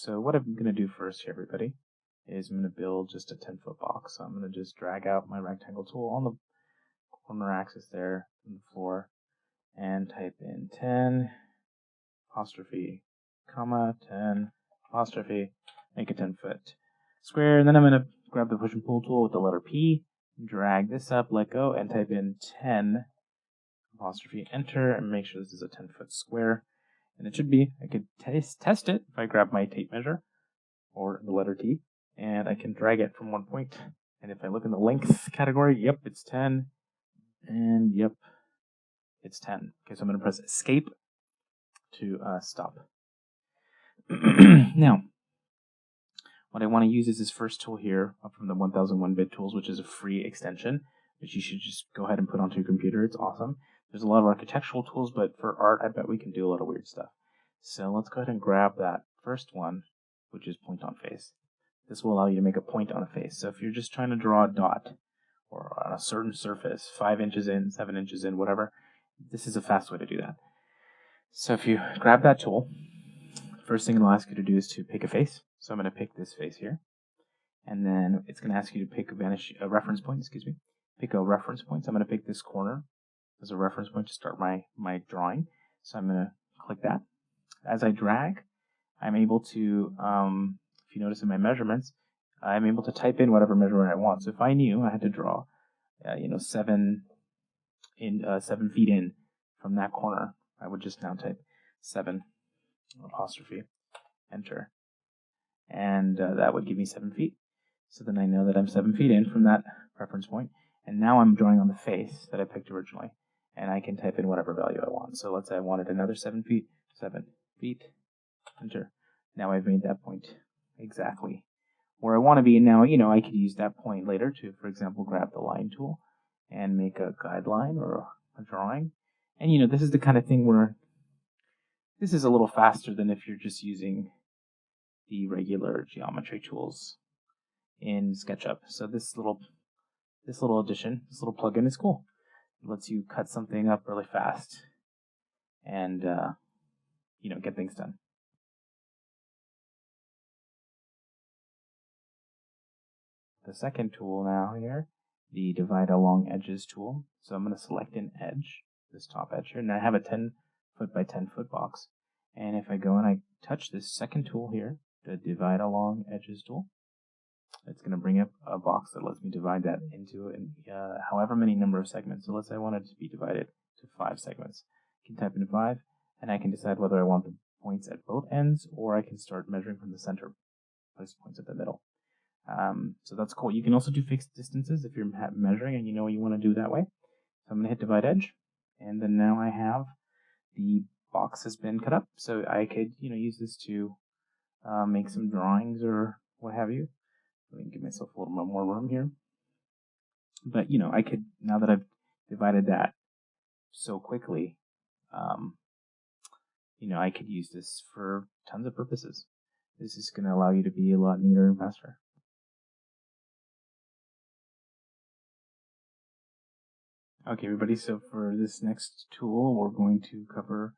So what I'm going to do first here, everybody, is I'm going to build just a 10-foot box. So I'm going to just drag out my rectangle tool on the corner axis there on the floor and type in 10 apostrophe comma 10 apostrophe, make a 10-foot square, and then I'm going to grab the push and pull tool with the letter P, drag this up, let go, and type in 10 apostrophe enter, and make sure this is a 10-foot square. And it should be. I could test it if I grab my tape measure or the letter T, and I can drag it from one point. And if I look in the length category, yep, it's 10, and yep, it's 10. Okay, so I'm going to press escape to stop. Now, what I want to use is this first tool here from the 1001-bit tools, which is a free extension, which you should just go ahead and put onto your computer. It's awesome. There's a lot of architectural tools, but for art, I bet we can do a lot of weird stuff. So let's go ahead and grab that first one, which is point on face. This will allow you to make a point on a face. So if you're just trying to draw a dot or on a certain surface, 5 inches in, 7 inches in, whatever, this is a fast way to do that. So if you grab that tool, first thing it'll ask you to do is to pick a face. So I'm going to pick this face here. And then it's going to ask you to pick a reference point, Pick a reference point. So I'm going to pick this corner as a reference point to start my drawing. So I'm going to click that. As I drag, I'm able to, if you notice in my measurements, I'm able to type in whatever measurement I want. So if I knew I had to draw, 7 feet in from that corner, I would just now type 7 apostrophe enter, and that would give me 7 feet. So then I know that I'm 7 feet in from that reference point, and now I'm drawing on the face that I picked originally, and I can type in whatever value I want. So let's say I wanted another 7 feet, enter. Now I've made that point exactly where I want to be. And now, I could use that point later to, for example, grab the line tool and make a guideline or a drawing. And, this is the kind of thing where this is a little faster than if you're just using the regular geometry tools in SketchUp. So this little addition, this little plugin is cool. It lets you cut something up really fast and, get things done. The second tool now here, the Divide Along Edges tool. So I'm going to select an edge, this top edge here, and I have a 10-foot by 10-foot box. And if I go and I touch this second tool here, the Divide Along Edges tool, it's going to bring up a box that lets me divide that into however many number of segments. So let's say I want it to be divided to 5 segments. I can type in 5, and I can decide whether I want the points at both ends, or I can start measuring from the center, place points at the middle. So that's cool. You can also do fixed distances if you're measuring and you know what you want to do that way. So I'm going to hit Divide Edge, and then now I have the box has been cut up. So I could, use this to make some drawings or what have you. Let me give myself a little bit more room here. But, I could, now that I've divided that so quickly, I could use this for tons of purposes. This is going to allow you to be a lot neater and faster. Okay, everybody, so for this next tool, we're going to cover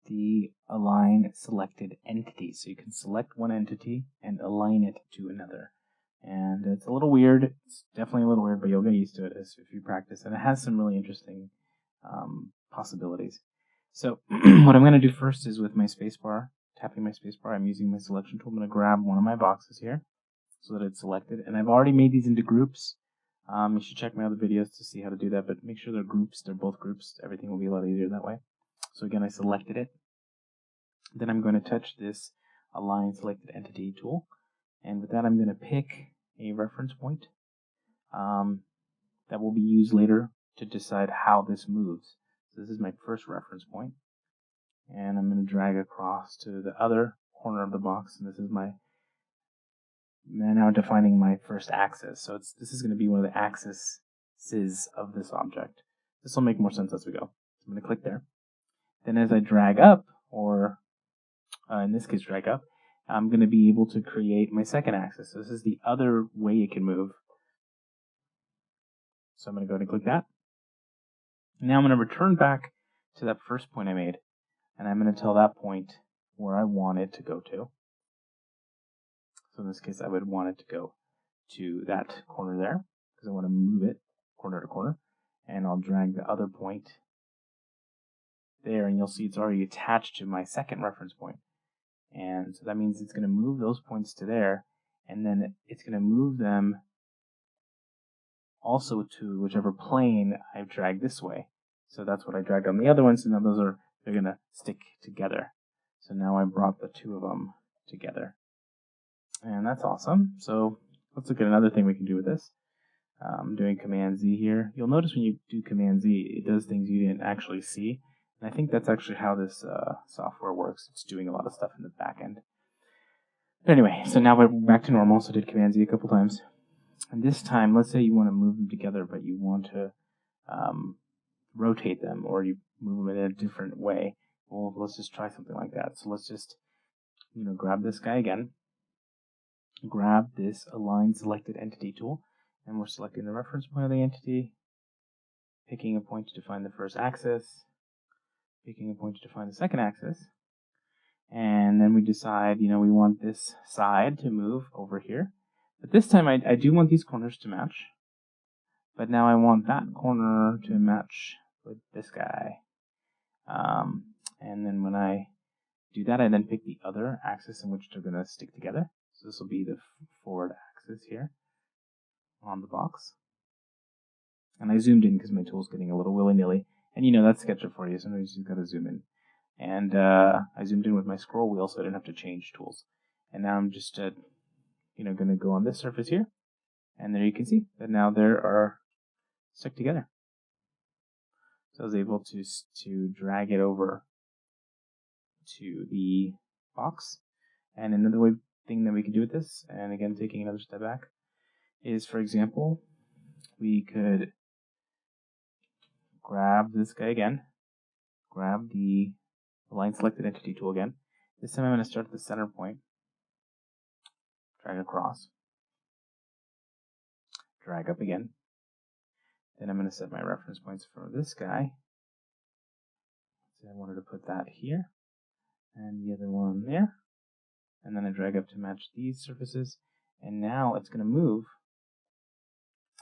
the Align Selected Entity. So you can select one entity and align it to another. And it's a little weird. It's definitely a little weird, but you'll get used to it if you practice. And it has some really interesting possibilities. So what I'm going to do first is with my spacebar, tapping my spacebar, I'm using my selection tool. I'm going to grab one of my boxes here so that it's selected. And I've already made these into groups. You should check my other videos to see how to do that, but make sure they're groups. They're both groups. Everything will be a lot easier that way. So again, I selected it. Then I'm going to touch this Align Selected Entity tool. And with that, I'm going to pick a reference point that will be used later to decide how this moves. So this is my first reference point. And I'm going to drag across to the other corner of the box. And this is my now defining my first axis. So this is going to be one of the axes of this object. This will make more sense as we go. So I'm going to click there. Then as I drag up, or in this case drag up, I'm going to be able to create my second axis. So this is the other way it can move. So I'm going to go ahead and click that. Now I'm going to return back to that first point I made, and I'm going to tell that point where I want it to go to. So in this case, I would want it to go to that corner there, because I want to move it corner to corner. And I'll drag the other point there, and you'll see it's already attached to my second reference point. And so that means it's going to move those points to there, and then it's going to move them also to whichever plane I've dragged this way. So that's what I dragged on the other one, so now they're going to stick together. So now I brought the two of them together. And that's awesome. So let's look at another thing we can do with this. I'm doing Command Z here. You'll notice when you do Command Z, it does things you didn't actually see. And I think that's actually how this software works. It's doing a lot of stuff in the back end. But anyway, so now we're back to normal. So I did Command Z a couple times. And this time, let's say you want to move them together, but you want to rotate them, or you move them in a different way. Well, let's just try something like that. So let's just, grab this guy again. Grab this Align Selected Entity tool, and we're selecting the reference point of the entity, picking a point to define the first axis, picking a point to define the second axis, and then we decide, we want this side to move over here. But this time I do want these corners to match, but now I want that corner to match with this guy. And then when I do that, I then pick the other axis in which they're going to stick together. So this will be the forward axis here on the box. And I zoomed in because my tool's getting a little willy-nilly. And that's SketchUp for you. Sometimes you've got to zoom in. And I zoomed in with my scroll wheel so I didn't have to change tools. And now I'm just, going to go on this surface here. And there you can see that now they are stuck together. So I was able to drag it over to the box. And another thing that we can do with this, and again taking another step back, is, for example, we could grab this guy again, grab the Align Selected Entity tool again. This time I'm going to start at the center point, drag across, drag up again. Then I'm going to set my reference points for this guy. So I wanted to put that here, and the other one there. And then I drag up to match these surfaces. And now it's going to move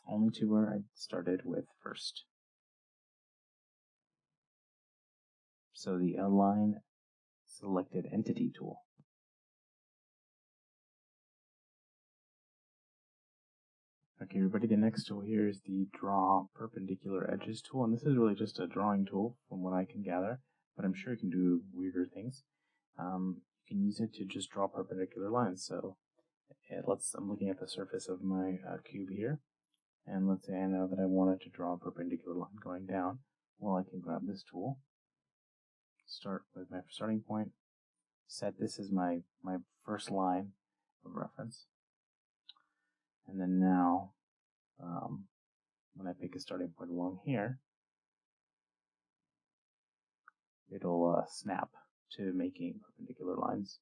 only to where I started with first. So the Align Selected Entity tool. Okay, everybody, the next tool here is the Draw Perpendicular Edges tool. And this is really just a drawing tool from what I can gather, but I'm sure you can do weirder things. You can use it to just draw perpendicular lines. So I'm looking at the surface of my cube here, and let's say I know that I wanted to draw a perpendicular line going down. Well, I can grab this tool, start with my starting point, set this as my first line of reference, and then now when I pick a starting point along here, it'll snap to making perpendicular lines.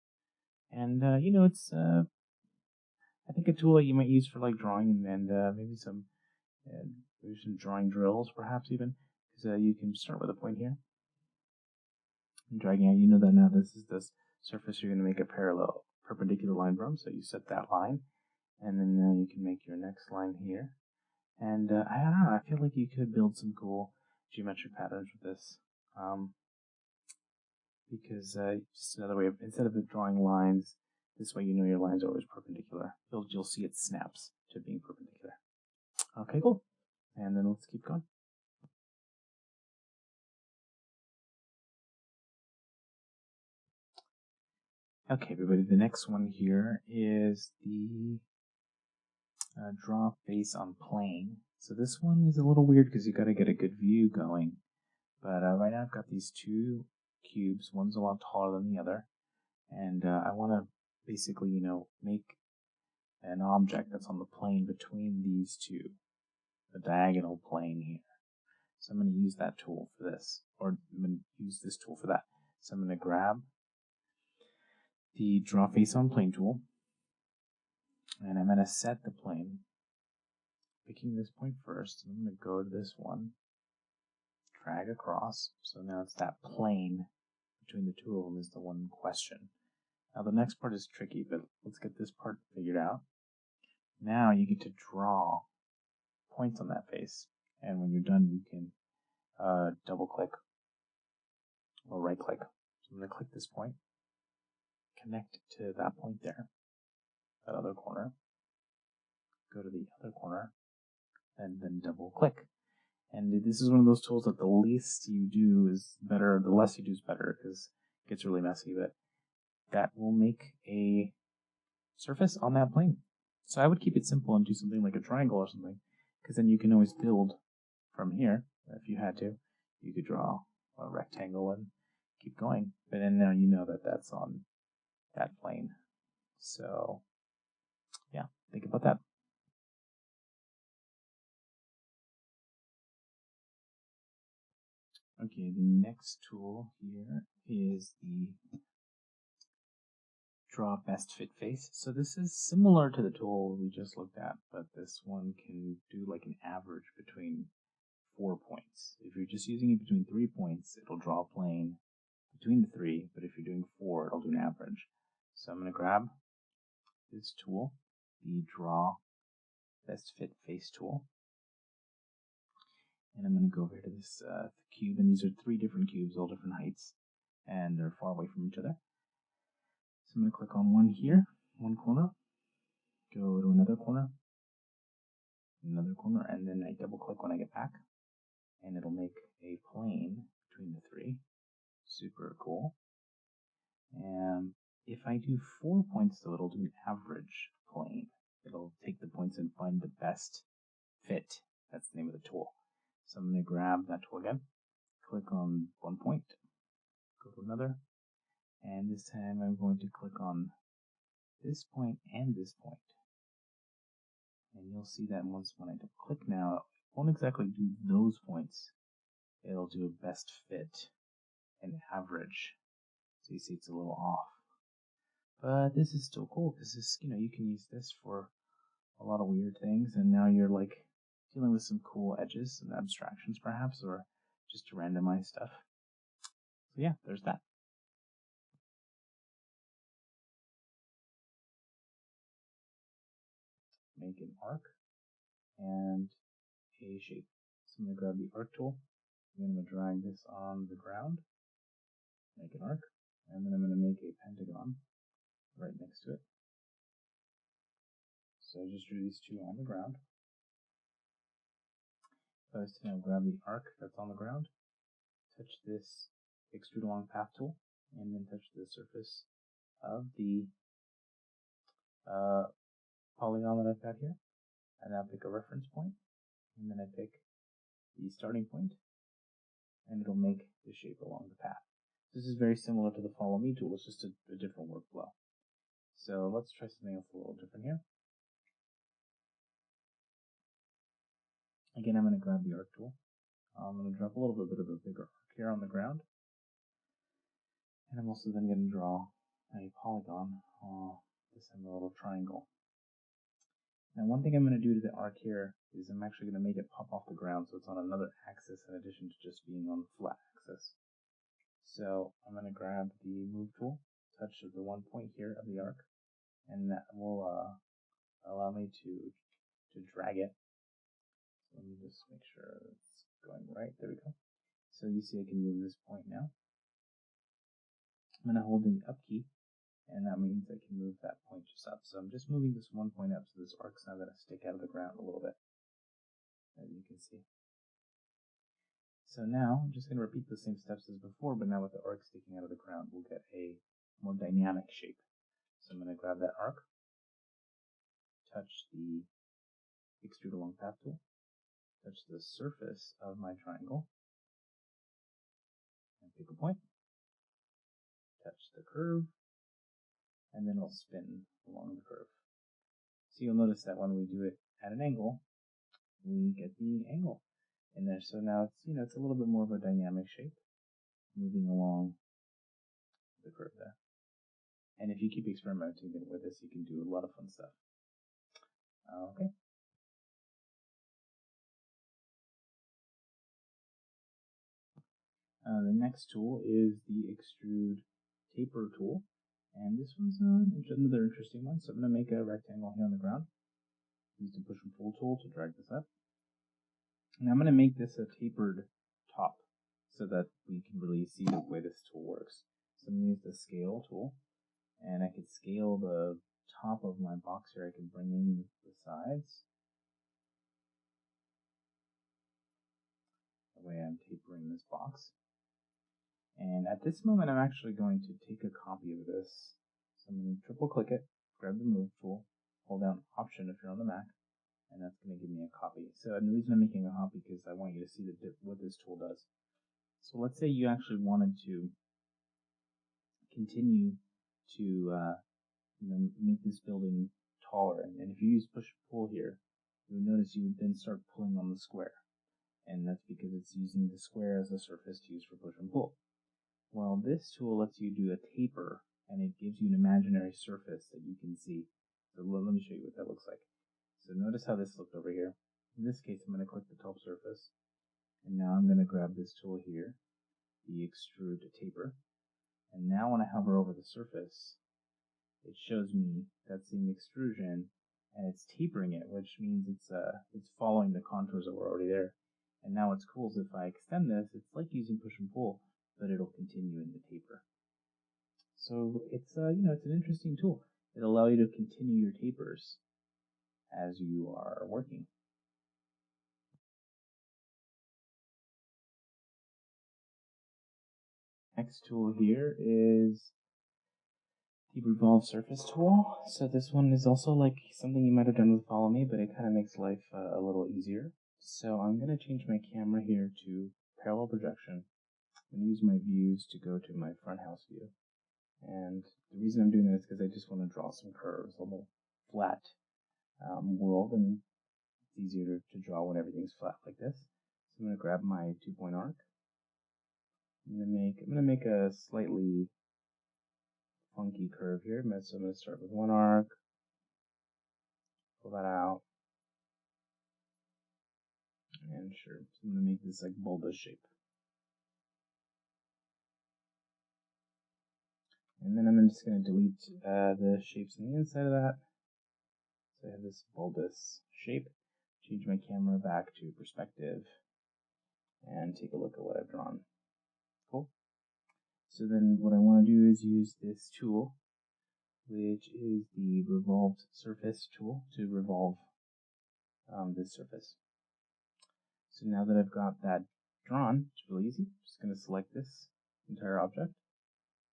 And it's I think a tool that you might use for like drawing and maybe some drawing drills, perhaps even, because you can start with a point here and dragging out. That now this is this surface you're going to make a perpendicular line from. So you set that line, and then now you can make your next line here. And I don't know, I feel like you could build some cool geometric patterns with this. Because just another way of, instead of drawing lines, this way your lines are always perpendicular. You'll see it snaps to being perpendicular. Okay, cool. And then let's keep going. Okay, everybody, the next one here is the Draw Face on Plane. So this one is a little weird because you got to get a good view going. But right now I've got these two cubes. One's a lot taller than the other. And I want to basically, make an object that's on the plane between these two, a diagonal plane here. So I'm going to use that tool for this, or I'm going to use this tool for that. So I'm going to grab the Draw Face on Plane tool, and I'm going to set the plane, picking this point first, and I'm going to go to this one, drag across, so now it's that plane between the two of them is the one in question. Now the next part is tricky, but let's get this part figured out. Now you get to draw points on that face, and when you're done, you can double click or right click. So I'm going to click this point, connect to that point there, that other corner, go to the other corner, and then double click. And this is one of those tools that the least you do is better, the less you do is better, because it gets really messy, but that will make a surface on that plane. So I would keep it simple and do something like a triangle or something, because then you can always build from here. If you had to, you could draw a rectangle and keep going. But then now you know that that's on that plane. So yeah, think about that. Okay, the next tool here is the Draw Best Fit Face. So this is similar to the tool we just looked at, but this one can do like an average between 4 points. If you're just using it between 3 points, it'll draw a plane between the 3, but if you're doing 4, it'll do an average. So I'm going to grab this tool, the Draw Best Fit Face tool, and I'm going to go over to this cube, and these are 3 different cubes, all different heights, and they're far away from each other. So I'm going to click on one here, one corner, go to another corner, and then I double click when I get back, and it'll make a plane between the 3. Super cool. And if I do 4 points, though, it'll do an average plane. It'll take the points and find the best fit. That's the name of the tool. So I'm going to grab that tool again, click on 1 point, go to another, and this time I'm going to click on this point and this point. And you'll see that once when I double click now, it won't exactly do those points. It'll do a best fit and average. So you see it's a little off. But this is still cool because this, you can use this for a lot of weird things, and now you're like dealing with some cool edges and abstractions perhaps, or just to randomize stuff. So yeah, there's that. Make an arc and a shape. So I'm going to grab the arc tool. I'm going to drag this on the ground, make an arc, and then I'm going to make a pentagon right next to it. So I just drew these 2 on the ground. So I was to now grab the arc that's on the ground, touch this Extrude Along Path tool, and then touch the surface of the polygon that I've got here. And now pick a reference point, and then I pick the starting point, and it'll make the shape along the path. This is very similar to the Follow Me tool, it's just a different workflow. So let's try something else a little different here. Again, I'm going to grab the arc tool. I'm going to drop a little bit of a bigger arc here on the ground. And I'm also then going to draw a polygon, this time a little triangle. Now one thing I'm going to do to the arc here is I'm actually going to make it pop off the ground so it's on another axis in addition to just being on the flat axis. So I'm going to grab the move tool, touch the 1 point here of the arc, and that will allow me to drag it. So let me just make sure it's going right. There we go. So you see I can move this point now. I'm going to hold in the up key, and that means I can move that point just up. So I'm just moving this 1 point up, so this arc's now going to stick out of the ground a little bit, as you can see. So now I'm just going to repeat the same steps as before, but now with the arc sticking out of the ground, we'll get a more dynamic shape. So I'm going to grab that arc, touch the Extrude Along Path tool, touch the surface of my triangle, and pick a point, touch the curve, and then it'll spin along the curve. So you'll notice that when we do it at an angle, we get the angle in there. So now it's, it's a little bit more of a dynamic shape moving along the curve there. And if you keep experimenting with this, you can do a lot of fun stuff. Okay. The next tool is the Extrude Taper tool. And this one's another interesting one. So I'm going to make a rectangle here on the ground. Use the push and pull tool to drag this up. And I'm going to make this a tapered top so that we can really see the way this tool works. So I'm going to use the scale tool, and I can scale the top of my box here. I can bring in the sides. That way I'm tapering this box. And at this moment, I'm actually going to take a copy of this. So I'm going to triple click it, grab the move tool, hold down Option if you're on the Mac, and that's going to give me a copy. So and the reason I'm making a copy is because I want you to see what this tool does. So let's say you actually wanted to continue to make this building taller, and if you use push and pull here, you would notice you would then start pulling on the square, and that's because it's using the square as a surface to use for push and pull. Well, this tool lets you do a taper, and it gives you an imaginary surface that you can see. So let me show you what that looks like. So notice how this looked over here. In this case, I'm going to click the top surface, and now I'm going to grab this tool here, the Extrude Taper, and now when I hover over the surface, it shows me that same extrusion, and it's tapering it, which means it's following the contours that were already there. And now what's cool is if I extend this, it's like using push and pull, but it'll continue in the taper. So it's it's an interesting tool. It'll allow you to continue your tapers as you are working. Next tool here is the Revolved Surface tool. So this one is also like something you might have done with Follow Me, but it kind of makes life a little easier. So I'm going to change my camera here to parallel projection. I'm going to use my views to go to my front house view. And the reason I'm doing that is because I just want to draw some curves, a little flat world, and it's easier to draw when everything's flat like this. So I'm going to grab my 2-point arc. I'm going to make a slightly funky curve here. So I'm going to start with one arc, pull that out, and sure, so I'm going to make this like bulbous shape. And then I'm just going to delete the shapes on the inside of that. So I have this bulbous shape. Change my camera back to perspective and take a look at what I've drawn. Cool. So then what I want to do is use this tool, which is the Revolved Surface tool, to revolve this surface. So now that I've got that drawn, it's really easy. I'm just going to select this entire object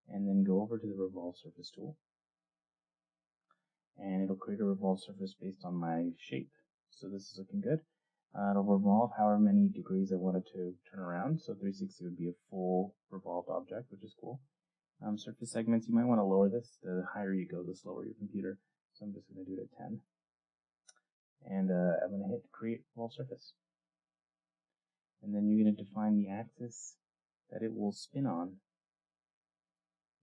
and then go over to the Revolve Surface tool. And it'll create a revolved surface based on my shape. So this is looking good. It'll revolve however many degrees I want it to turn around. So 360 would be a full revolved object, which is cool. Surface segments, you might want to lower this. The higher you go, the slower your computer. So I'm just going to do it at 10. And I'm going to hit Create Revolved Surface. And then you're going to define the axis that it will spin on.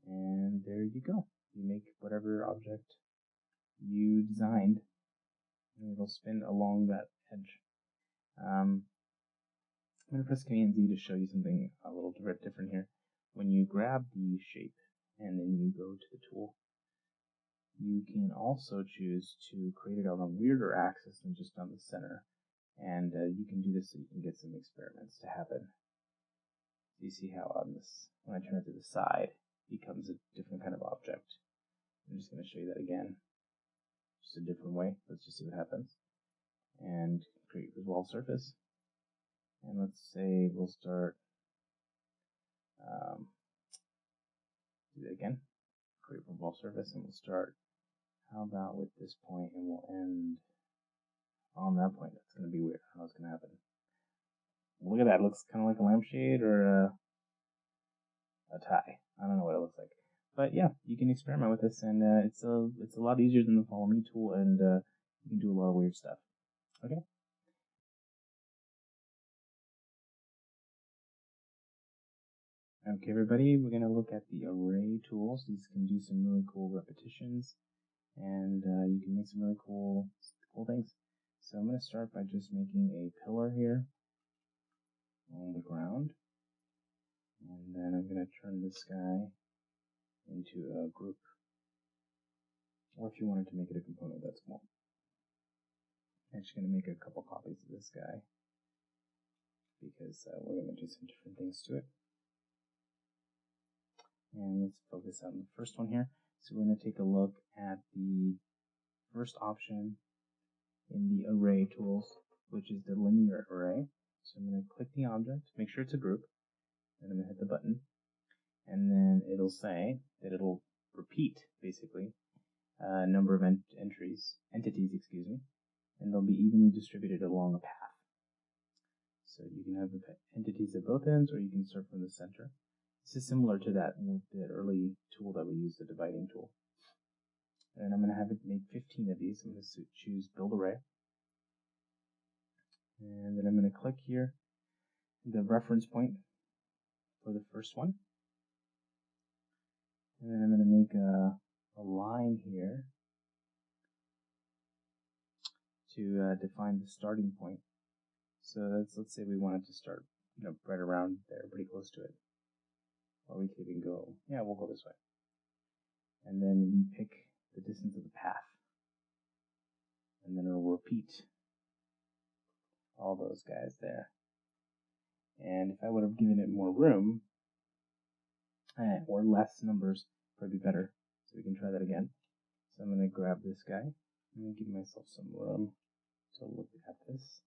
And there you go. You make whatever object you designed, and it'll spin along that edge. I'm going to press Command Z to show you something a little different here. When you grab the shape and then you go to the tool, you can also choose to create it on a weirder axis than just on the center. And you can do this so you can get some experiments to happen. So you see how on this, when I turn it to the side, it becomes a different kind of object. I'm just going to show you that again. Just a different way. Let's just see what happens. And create Revolved Surface. And let's say we'll start, do that again. Create Revolved Surface, and we'll start, how about with this point, and we'll end on that point. That's going to be weird. How it's going to happen. Look at that. It looks kind of like a lampshade or a tie. I don't know what it looks like. But yeah, you can experiment with this, and it's a lot easier than the Follow Me tool, and you can do a lot of weird stuff. Okay. Okay, everybody, we're going to look at the array tools. These can do some really cool repetitions, and you can make some really cool things. So I'm going to start by just making a pillar here on the ground, and then I'm going to turn this guy into a group. Or if you wanted to make it a component, that's cool. I'm just going to make a couple copies of this guy because we're going to do some different things to it. And let's focus on the first one here. So we're going to take a look at the first option in the array tools, which is the linear array. So I'm going to click the object, make sure it's a group, and I'm going to hit the button. And then it'll say that it'll repeat, basically, a number of entities, and they'll be evenly distributed along a path. So you can have the entities at both ends, or you can start from the center. This is similar to that with the early tool that we used, the dividing tool. And I'm going to have it make 15 of these. I'm going to choose Build Array. And then I'm going to click here, the reference point for the first one. And then I'm going to make a line here to define the starting point. So let's say we wanted to start, right around there, pretty close to it. Or we could even go, we'll go this way. And then we pick the distance of the path. And then it'll repeat all those guys there. And if I would have given it more room, or less numbers, probably better. So we can try that again. So I'm going to grab this guy. I'm going to give myself some room to look at this.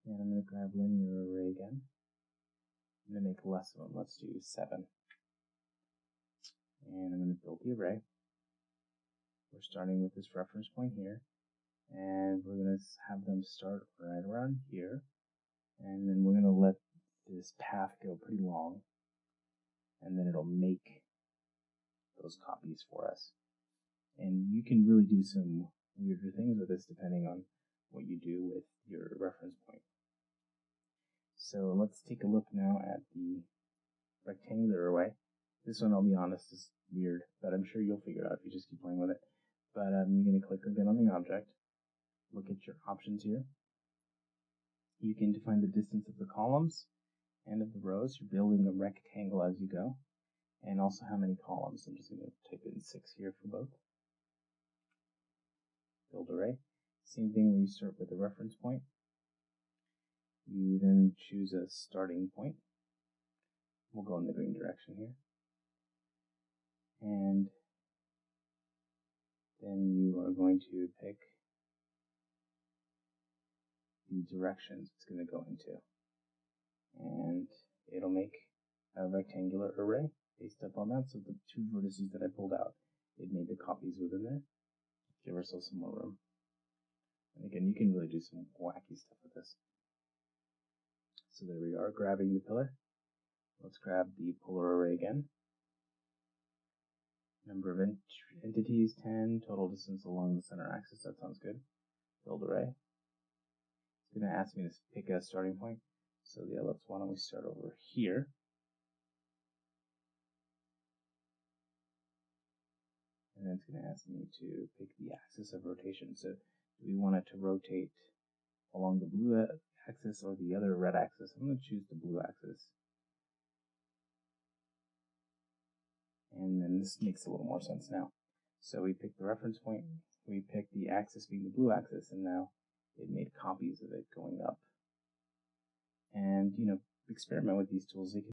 And I'm going to grab linear array again. I'm going to make less of them. Let's do 7. And I'm going to build the array. We're starting with this reference point here. And we're going to have them start right around here. And then we're going to let this path go pretty long. And then it'll make those copies for us. And you can really do some weirder things with this depending on what you do with your reference point. So let's take a look now at the rectangular array. This one, I'll be honest, is weird, but I'm sure you'll figure it out if you just keep playing with it. But you're going to click again on the object, look at your options here. You can define the distance of the columns and of the rows. You're building a rectangle as you go, and also how many columns. I'm just going to type in 6 here for both. Build array. Same thing where you start with a reference point. You then choose a starting point. We'll go in the green direction here. And then you are going to pick the directions it's going to go into. And it'll make a rectangular array based upon that. So the 2 vertices that I pulled out, it made the copies within there. Give ourselves some more room. And again, you can really do some wacky stuff with this. So there we are, grabbing the pillar. Let's grab the polar array again. Number of entities, 10. Total distance along the center axis, that sounds good. Build array. It's going to ask me to pick a starting point. So why don't we start over here. And then it's going to ask me to pick the axis of rotation. So do we want it to rotate along the blue axis or the other red axis? I'm going to choose the blue axis. And then this makes a little more sense now. So we pick the reference point, we pick the axis being the blue axis, and now it made copies of it going up. And, experiment with these tools. They can